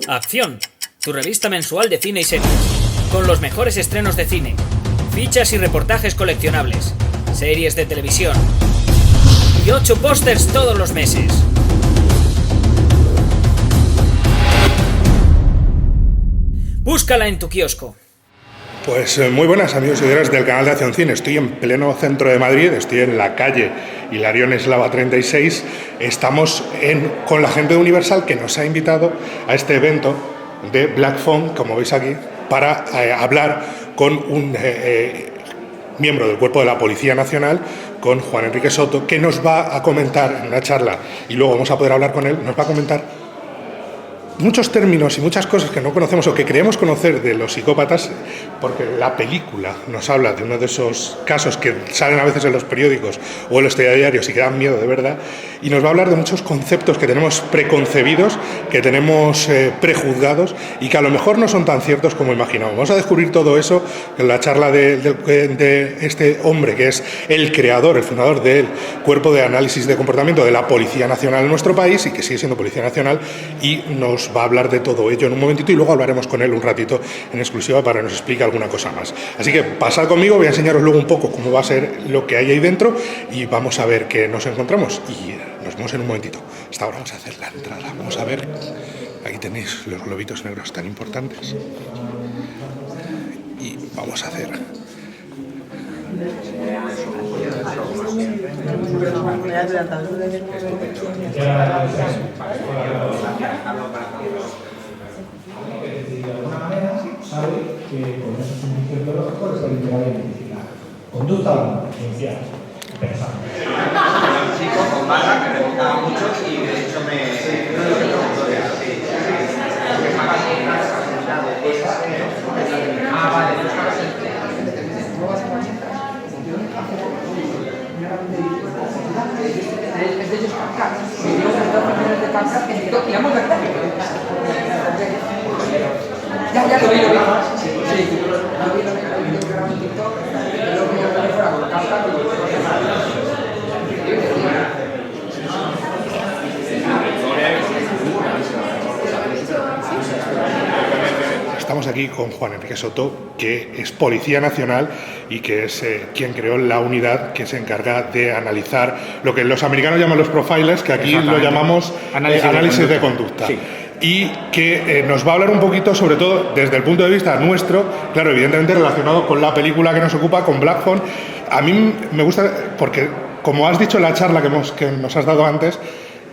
Acción, tu revista mensual de cine y series, con los mejores estrenos de cine, fichas y reportajes coleccionables, series de televisión y 8 pósters todos los meses. Búscala en tu kiosco. Pues muy buenas, amigos y seguidores del canal de Acción Cine. Estoy en pleno centro de Madrid, estoy en la calle Hilarión Eslava 36. Estamos con la gente de Universal, que nos ha invitado a este evento de Black Phone, como veis aquí, para hablar con un miembro del Cuerpo de la Policía Nacional, con Juan Enrique Soto, que nos va a comentar en una charla, y luego vamos a poder hablar con él, nos va a comentar muchos términos y muchas cosas que no conocemos o que creemos conocer de los psicópatas, porque la película nos habla de uno de esos casos que salen a veces en los periódicos o en los telediarios y que dan miedo de verdad, y nos va a hablar de muchos conceptos que tenemos preconcebidos, que tenemos prejuzgados y que a lo mejor no son tan ciertos como imaginamos. Vamos a descubrir todo eso en la charla de este hombre que es el creador, el fundador del Cuerpo de Análisis de Comportamiento de la Policía Nacional en nuestro país, y que sigue siendo Policía Nacional, y nos va a hablar de todo ello en un momentito, y luego hablaremos con él un ratito en exclusiva para que nos explique alguna cosa más. Así que pasad conmigo, voy a enseñaros luego un poco cómo va a ser lo que hay ahí dentro y vamos a ver qué nos encontramos, y nos vemos en un momentito. Hasta ahora vamos a hacer la entrada, vamos a ver, aquí tenéis los globitos negros tan importantes y vamos a hacer... Sabe que con esos indicios biológicos está integrado a identificar. Conducta inicial. Pensando. Un chico con barra que me gustaba mucho y de hecho me... Ah, vale, no estabas en... Ya lo vi. Sí, Estamos aquí con Juan Enrique Soto, que es Policía Nacional y que es quien creó la unidad que se encarga de analizar lo que los americanos llaman los profilers, que aquí lo llamamos análisis de conducta. Sí. Y que nos va a hablar un poquito, sobre todo desde el punto de vista nuestro, claro, evidentemente relacionado con la película que nos ocupa, con Black Phone. A mí me gusta porque, como has dicho en la charla que nos has dado antes,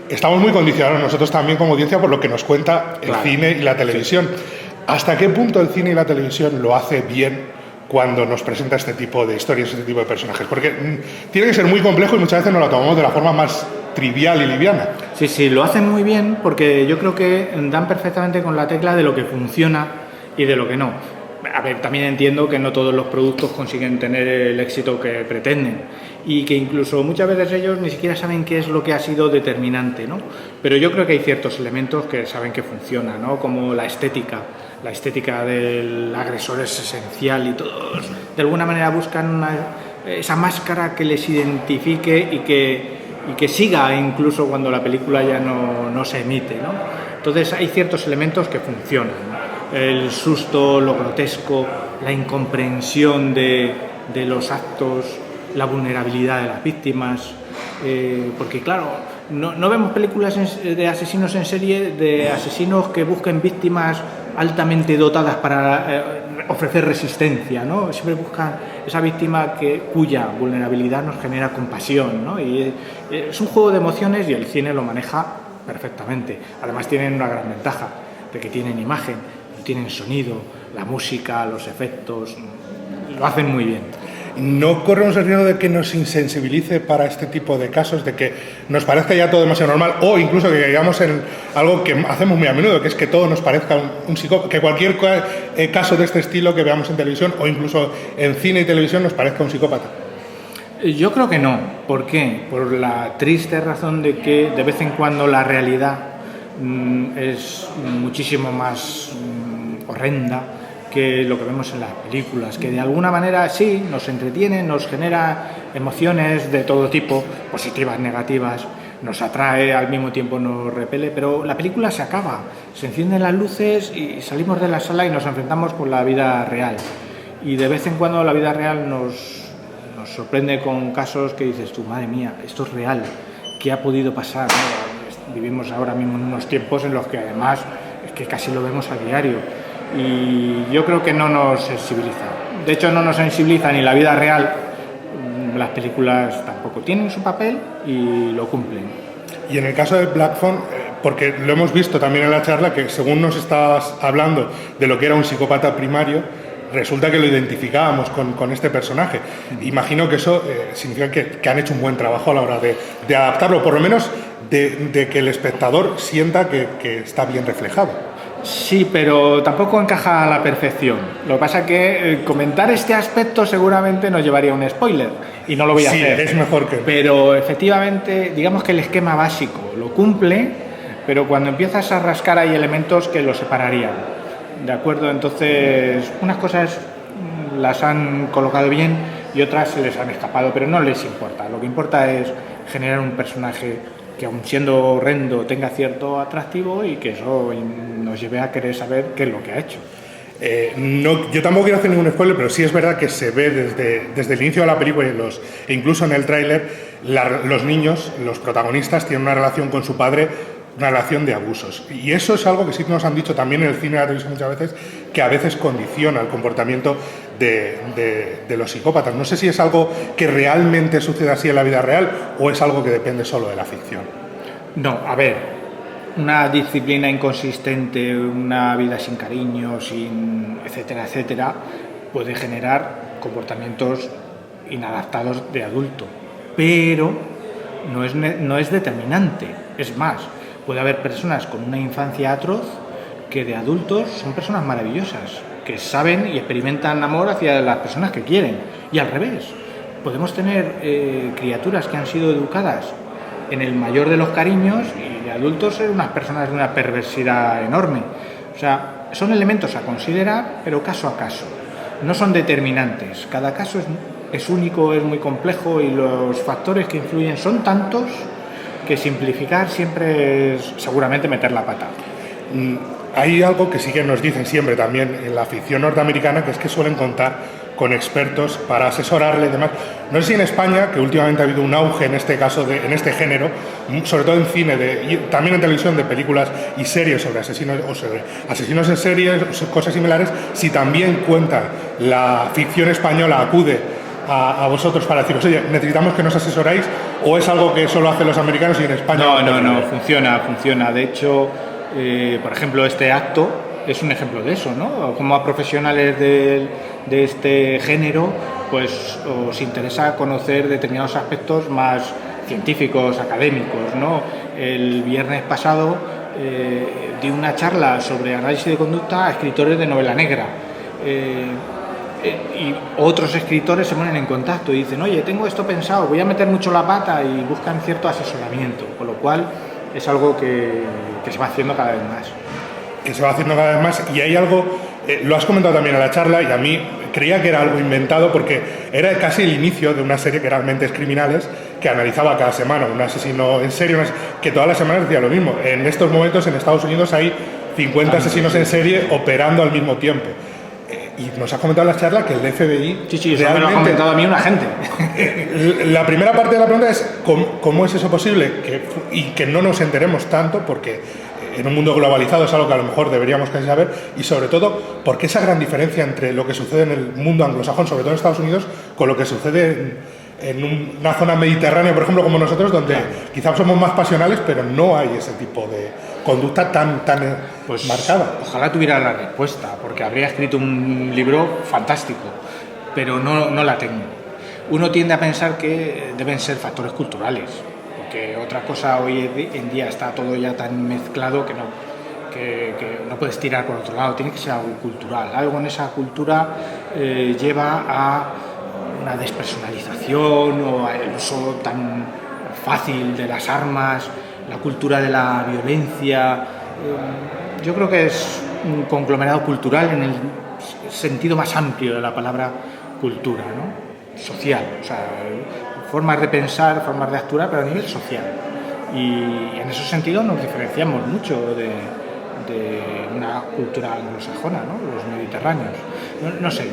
estamos muy condicionados nosotros también como audiencia por lo que nos cuenta el cine y la televisión. Sí. ¿Hasta qué punto el cine y la televisión lo hace bien cuando nos presenta este tipo de historias, este tipo de personajes? Porque tiene que ser muy complejo y muchas veces nos lo tomamos de la forma más trivial y liviana. Sí, lo hacen muy bien porque yo creo que dan perfectamente con la tecla de lo que funciona y de lo que no. A ver, también entiendo que no todos los productos consiguen tener el éxito que pretenden y que incluso muchas veces ellos ni siquiera saben qué es lo que ha sido determinante, ¿no? Pero yo creo que hay ciertos elementos que saben que funcionan, ¿no? Como la estética del agresor es esencial y todos de alguna manera buscan esa máscara que les identifique y que siga incluso cuando la película ya no se emite, ¿no? Entonces hay ciertos elementos que funcionan, ¿no? El susto, lo grotesco, la incomprensión de los actos, la vulnerabilidad de las víctimas, porque claro, no vemos películas de asesinos en serie, de asesinos que busquen víctimas altamente dotadas para ofrecer resistencia, ¿no? Siempre buscan esa víctima cuya vulnerabilidad nos genera compasión, ¿no? Y es un juego de emociones y el cine lo maneja perfectamente. Además tienen una gran ventaja, de que tienen imagen, tienen sonido, la música, los efectos, lo hacen muy bien. ¿No corremos el riesgo de que nos insensibilice para este tipo de casos, de que nos parezca ya todo demasiado normal, o incluso que caigamos en algo que hacemos muy a menudo, que es que todo nos parezca un psicópata, que cualquier caso de este estilo que veamos en televisión o incluso en cine y televisión nos parezca un psicópata? Yo creo que no. ¿Por qué? Por la triste razón de que de vez en cuando la realidad es muchísimo más horrenda que lo que vemos en las películas, que de alguna manera sí nos entretienen, nos genera emociones de todo tipo, positivas, negativas, nos atrae, al mismo tiempo nos repele, pero la película se acaba, se encienden las luces y salimos de la sala y nos enfrentamos con la vida real. Y de vez en cuando la vida real nos sorprende con casos que dices tú, madre mía, esto es real, ¿qué ha podido pasar? ¿No? Vivimos ahora mismo en unos tiempos en los que además es que casi lo vemos a diario y yo creo que no nos sensibiliza. De hecho, no nos sensibiliza ni la vida real, las películas tampoco tienen su papel y lo cumplen. Y en el caso de Black Phone, porque lo hemos visto también en la charla, que según nos estabas hablando de lo que era un psicópata primario, resulta que lo identificábamos con este personaje. Imagino que eso significa que han hecho un buen trabajo a la hora de adaptarlo, por lo menos de que el espectador sienta que está bien reflejado. Sí, pero tampoco encaja a la perfección. Lo que pasa es que comentar este aspecto seguramente nos llevaría a un spoiler y no lo voy a hacer. Sí, es mejor que... Pero efectivamente, digamos que el esquema básico lo cumple, pero cuando empiezas a rascar hay elementos que lo separarían. ¿De acuerdo? Entonces, unas cosas las han colocado bien y otras se les han escapado, pero no les importa. Lo que importa es generar un personaje que, aun siendo horrendo, tenga cierto atractivo y que eso nos lleve a querer saber qué es lo que ha hecho. No, yo tampoco quiero hacer ningún spoiler, pero sí es verdad que se ve desde el inicio de la película e incluso en el tráiler, los niños, los protagonistas, tienen una relación con su padre, una relación de abusos. Y eso es algo que sí nos han dicho también en el cine y la televisión muchas veces, que a veces condiciona el comportamiento de los psicópatas. No sé si es algo que realmente sucede así en la vida real o es algo que depende solo de la ficción. No, a ver, una disciplina inconsistente, una vida sin cariño, sin etcétera, etcétera, puede generar comportamientos inadaptados de adulto, pero no es determinante. Es más, puede haber personas con una infancia atroz que de adultos son personas maravillosas, que saben y experimentan amor hacia las personas que quieren. Y al revés, podemos tener criaturas que han sido educadas en el mayor de los cariños y de adultos ser unas personas de una perversidad enorme. O sea, son elementos a considerar, pero caso a caso. No son determinantes. Cada caso es único, es muy complejo y los factores que influyen son tantos que simplificar siempre es seguramente meter la pata. Hay algo que sí que nos dicen siempre también en la ficción norteamericana, que es que suelen contar con expertos para asesorarle y demás. No sé si en España, que últimamente ha habido un auge en este caso, en este género, sobre todo en cine y también en televisión, de películas y series sobre asesinos o sobre asesinos en series, cosas similares, si también cuenta la ficción española, acude a vosotros para deciros, oye, necesitamos que nos asesoráis, o es algo que solo hacen los americanos y en España... No, funciona. De hecho, por ejemplo, este acto es un ejemplo de eso, ¿no? Como a profesionales de este género, pues os interesa conocer determinados aspectos más científicos, académicos, ¿no? El viernes pasado di una charla sobre análisis de conducta a escritores de novela negra. Y otros escritores se ponen en contacto y dicen, oye, tengo esto pensado, voy a meter mucho la pata, y buscan cierto asesoramiento, con lo cual es algo que se va haciendo cada vez más. Y hay algo, lo has comentado también en la charla, y a mí creía que era algo inventado porque era casi el inicio de una serie que era Mentes Criminales, que analizaba cada semana un asesino en serie, que todas las semanas decía lo mismo. En estos momentos en Estados Unidos hay 50 asesinos en serie operando al mismo tiempo. Y nos ha comentado en la charla que el FBI... Sí, eso me lo ha comentado a mí una gente. La primera parte de la pregunta es ¿cómo es eso posible? Y que no nos enteremos tanto, porque en un mundo globalizado es algo que a lo mejor deberíamos casi saber, y sobre todo, ¿por qué esa gran diferencia entre lo que sucede en el mundo anglosajón, sobre todo en Estados Unidos, con lo que sucede en una zona mediterránea, por ejemplo, como nosotros, donde quizás somos más pasionales, pero no hay ese tipo de conducta tan pues marcada? Ojalá tuviera la respuesta, porque habría escrito un libro fantástico, pero no la tengo. Uno tiende a pensar que deben ser factores culturales, porque otra cosa hoy en día está todo ya tan mezclado que no puedes tirar por otro lado, tiene que ser algo cultural. Algo en esa cultura lleva a una despersonalización o al uso tan fácil de las armas, la cultura de la violencia. Yo creo que es un conglomerado cultural en el sentido más amplio de la palabra cultura, ¿no? Social, o sea, formas de pensar, formas de actuar, pero a nivel social. Y en ese sentido nos diferenciamos mucho de una cultura anglosajona, ¿no? Los mediterráneos. No sé,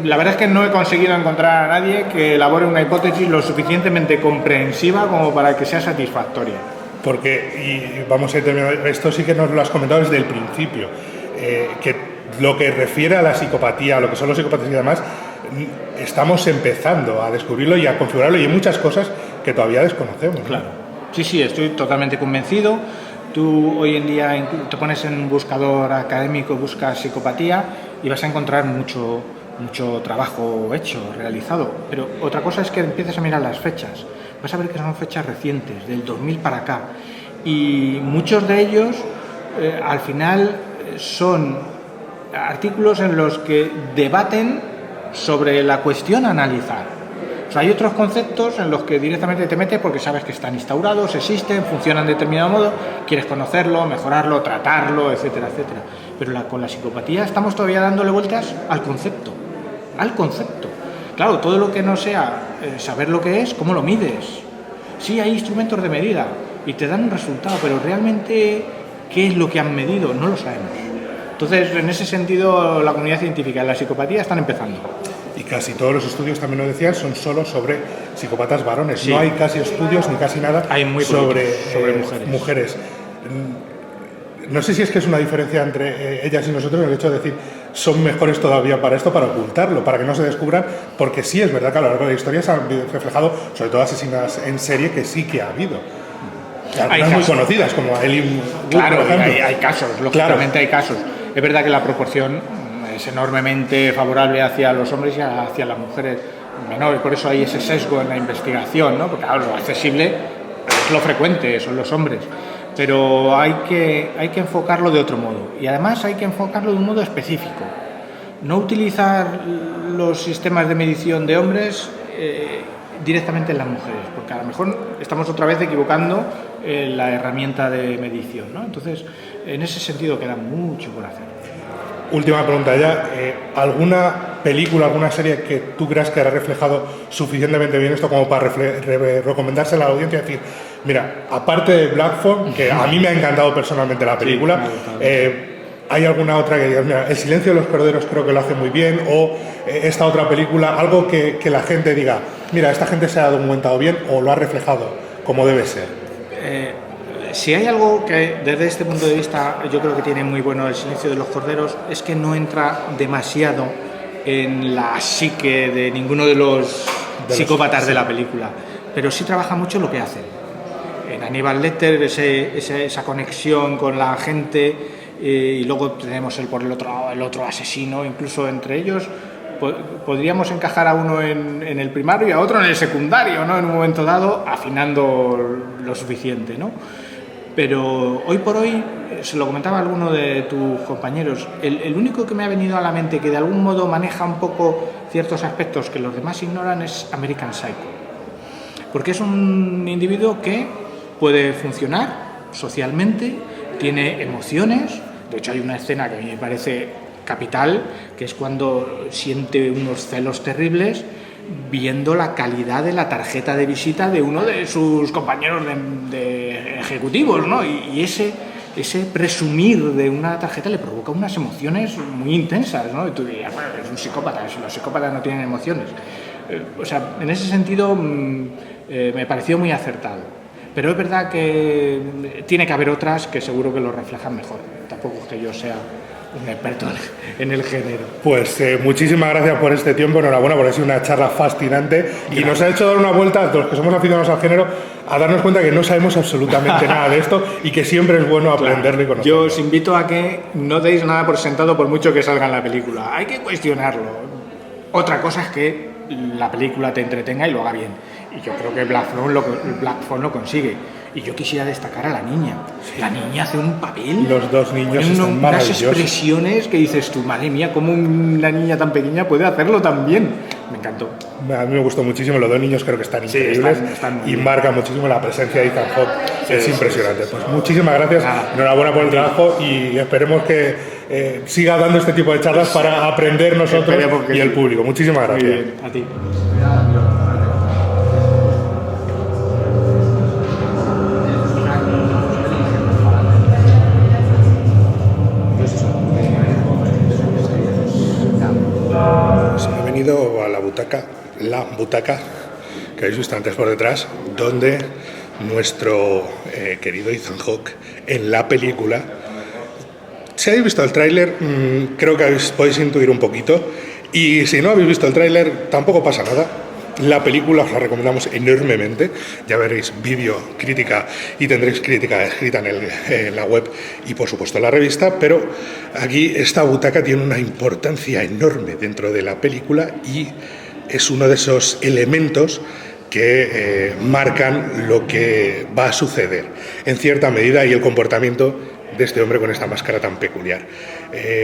la verdad es que no he conseguido encontrar a nadie que elabore una hipótesis lo suficientemente comprensiva como para que sea satisfactoria. Porque, y vamos a ir terminando, esto sí que nos lo has comentado desde el principio, que lo que refiere a la psicopatía, a lo que son los psicópatas y demás, estamos empezando a descubrirlo y a configurarlo, y hay muchas cosas que todavía desconocemos, ¿no? Claro, sí, estoy totalmente convencido. Tú hoy en día te pones en un buscador académico, buscas psicopatía y vas a encontrar mucho trabajo hecho, realizado. Pero otra cosa es que empieces a mirar las fechas. Vas a ver que son fechas recientes, del 2000 para acá. Y muchos de ellos, al final, son artículos en los que debaten sobre la cuestión a analizar. O sea, hay otros conceptos en los que directamente te metes porque sabes que están instaurados, existen, funcionan de determinado modo, quieres conocerlo, mejorarlo, tratarlo, etcétera, etcétera. Pero con la psicopatía estamos todavía dándole vueltas al concepto. Claro, todo lo que no sea saber lo que es, ¿cómo lo mides? Sí, hay instrumentos de medida y te dan un resultado, pero realmente, ¿qué es lo que han medido? No lo sabemos. Entonces, en ese sentido, la comunidad científica y la psicopatía están empezando. Y casi todos los estudios, también lo decían, son solo sobre psicópatas varones. Sí. No hay casi estudios ni casi nada sobre mujeres. No sé si es que es una diferencia entre ellas y nosotros, el hecho de decir son mejores todavía para esto, para ocultarlo, para que no se descubran, porque sí es verdad que a lo largo de la historia se han reflejado, sobre todo asesinas en serie, que sí que ha habido. Algunas muy conocidas, como Ellie Wood, claro, por ejemplo. hay casos, lógicamente hay casos. Es verdad que la proporción es enormemente favorable hacia los hombres y hacia las mujeres menores, por eso hay ese sesgo en la investigación, ¿no? Porque claro, lo accesible es lo frecuente, son los hombres. Pero hay que enfocarlo de otro modo, y además hay que enfocarlo de un modo específico. No utilizar los sistemas de medición de hombres directamente en las mujeres, porque a lo mejor estamos otra vez equivocando la herramienta de medición, ¿no? Entonces, en ese sentido queda mucho por hacer. Última pregunta ya, ¿alguna película, alguna serie que tú creas que ha reflejado suficientemente bien esto como para recomendársela a la audiencia y decir, mira, aparte de Black Phone, que a mí me ha encantado personalmente la película, ¿hay alguna otra que digas, mira, El silencio de los corderos creo que lo hace muy bien, o esta otra película, algo que la gente diga, mira, esta gente se ha documentado bien o lo ha reflejado como debe ser? Si hay algo que desde este punto de vista yo creo que tiene muy bueno El silencio de los corderos, es que no entra demasiado en la psique de ninguno de los psicópatas de la película, pero sí trabaja mucho lo que hacen. En Hannibal Lecter, esa conexión con la gente, y luego tenemos por el otro asesino, incluso entre ellos podríamos encajar a uno en el primario y a otro en el secundario, ¿no? En un momento dado, afinando lo suficiente, ¿no? Pero hoy por hoy, se lo comentaba a alguno de tus compañeros, el único que me ha venido a la mente que de algún modo maneja un poco ciertos aspectos que los demás ignoran es American Psycho. Porque es un individuo que puede funcionar socialmente, tiene emociones. De hecho, hay una escena que a mí me parece capital, que es cuando siente unos celos terribles viendo la calidad de la tarjeta de visita de uno de sus compañeros de ejecutivos, ¿no? Y ese presumir de una tarjeta le provoca unas emociones muy intensas, ¿no? Y tú dirías, bueno, es un psicópata, si los psicópatas no tienen emociones. O sea, en ese sentido me pareció muy acertado. Pero es verdad que tiene que haber otras que seguro que lo reflejan mejor. Tampoco es que yo sea un experto en el género. Pues muchísimas gracias por este tiempo, enhorabuena, porque ha sido una charla fascinante y nos ha hecho dar una vuelta a los que somos aficionados al género a darnos cuenta que no sabemos absolutamente nada de esto y que siempre es bueno aprenderlo y conocerlo. Yo os invito a que no deis nada por sentado por mucho que salga en la película. Hay que cuestionarlo. Otra cosa es que la película te entretenga y lo haga bien. Y yo creo que Black Phone lo consigue. Y yo quisiera destacar a la niña. La niña hace un papel. Los dos niños están maravillosos. Unas expresiones que dices tú, madre mía, ¿cómo una niña tan pequeña puede hacerlo tan bien? Me encantó. A mí me gustó muchísimo. Los dos niños creo que están increíbles. Están y marca muchísimo la presencia de Ethan Hawke. Es impresionante. Pues muchísimas gracias. Enhorabuena por el trabajo y esperemos que siga dando este tipo de charlas para aprender nosotros y el público. Muchísimas gracias. Muy bien, a ti. la butaca que habéis visto antes por detrás, donde nuestro querido Ethan Hawke en la película. Si habéis visto el tráiler, creo que podéis intuir un poquito, y si no habéis visto el tráiler, tampoco pasa nada. La película os la recomendamos enormemente, ya veréis vídeo, crítica, y tendréis crítica escrita en la web y por supuesto en la revista, pero aquí esta butaca tiene una importancia enorme dentro de la película y es uno de esos elementos que marcan lo que va a suceder en cierta medida y el comportamiento de este hombre con esta máscara tan peculiar.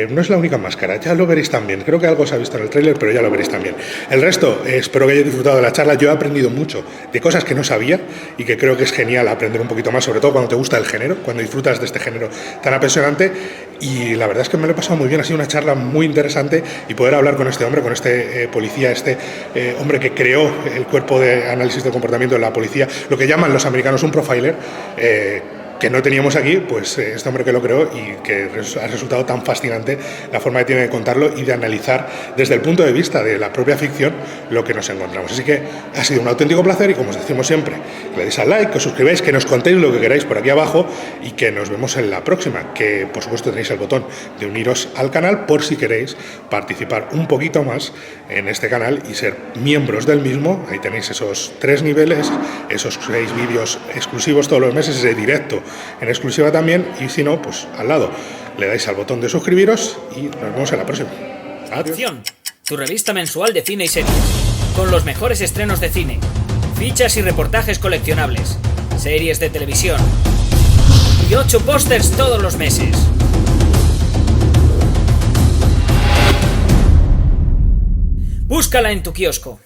No es la única máscara, ya lo veréis también. Creo que algo se ha visto en el tráiler, pero ya lo veréis también. El resto, espero que hayáis disfrutado de la charla. Yo he aprendido mucho de cosas que no sabía y que creo que es genial aprender un poquito más, sobre todo cuando te gusta el género, cuando disfrutas de este género tan apasionante. Y la verdad es que me lo he pasado muy bien, ha sido una charla muy interesante y poder hablar con este hombre, con este policía, este hombre que creó el cuerpo de análisis del comportamiento de la policía, lo que llaman los americanos un profiler, que no teníamos aquí, pues este hombre que lo creó y que ha resultado tan fascinante la forma que tiene de contarlo y de analizar desde el punto de vista de la propia ficción lo que nos encontramos. Así que ha sido un auténtico placer y como os decimos siempre, que le deis al like, que os suscribáis, que nos contéis lo que queráis por aquí abajo y que nos vemos en la próxima, que por supuesto tenéis el botón de uniros al canal por si queréis participar un poquito más en este canal y ser miembros del mismo. Ahí tenéis esos 3 niveles, esos 6 vídeos exclusivos todos los meses, ese directo en exclusiva también, y si no, pues al lado le dais al botón de suscribiros y nos vemos en la próxima. Adiós. Acción, tu revista mensual de cine y series, con los mejores estrenos de cine, fichas y reportajes coleccionables, series de televisión y 8 pósters todos los meses. Búscala en tu kiosco.